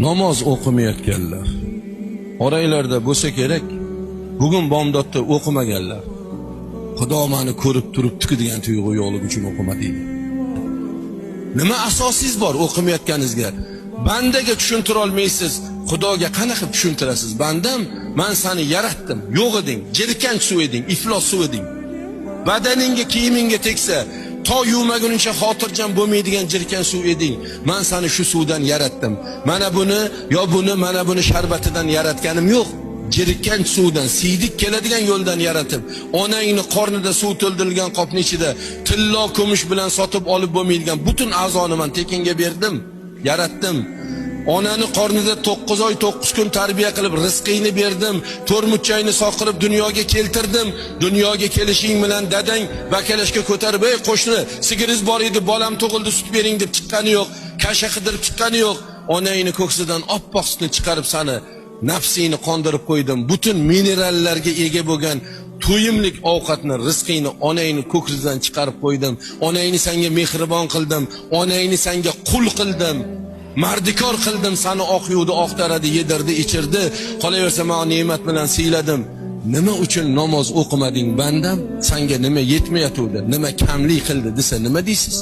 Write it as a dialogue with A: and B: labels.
A: namoz o'qimayotganlar. Oraylarda bo'lsa kerak, bugun bomdodda o'qimaganlar. Xudo meni ko'rib turibdi degan tuyg'u yo'qligi uchun o'qimadinglar. Nima asosingiz bor o'qimayotganingizga? Bandaga tushuntira olmaysiz, Xudoga qanaqa tushuntirasiz? Bandam, men seni yaratdim, yo'q eding, jirkanch suv eding, iflos suv eding. Badaningga, kiyimingga tegsa, to yuvmaguncha xotirjam bo'lmaydigan jirkan suv eding. Men seni shu suvdan yaratdim. Mana buni sharbatidan yaratganim yo'q. Jirkanch suvdan, siydik keladigan yo'ldan yaratib, onangni qornida suv to'ldirilgan qopning ichida tillo kumush bilan sotib olib bo'lmaydigan butun a'zoni men tekinga berdim, yaratdim. Onani qornida 9 oy 9 kun tarbiya qilib rizqingni berdim, to'rmuchchayni soqirib dunyoga keltirdim. Dunyoga kelishing bilan dadang bakalashga ko'tarib, "Ey qo'shni, sigiriz bor edi, bolam tug'ildi, sut bering" deb chiqqani yo'q, kasha qidirib chiqqani yo'q. Onangni ko'ksidan oppoq sutni chiqarib seni nafsingni qondirib qo'ydim. Butun minerallarga ega bo'lgan to'yimlik ovqatni, rizqingni onangni ko'ksidan chiqarib qo'ydim. Onangni senga mehribon qildim, onangni senga qul qildim. Mardikor qildim, seni oq yuvdi, oq taradi, yedirdi, ichirdi. Qolaversa men ne'mat bilan siyladim. Nima uchun namoz o'qimading bandam? Senga nima yetmayatuvdi? Nima kamlik qildi desa nima deysiz?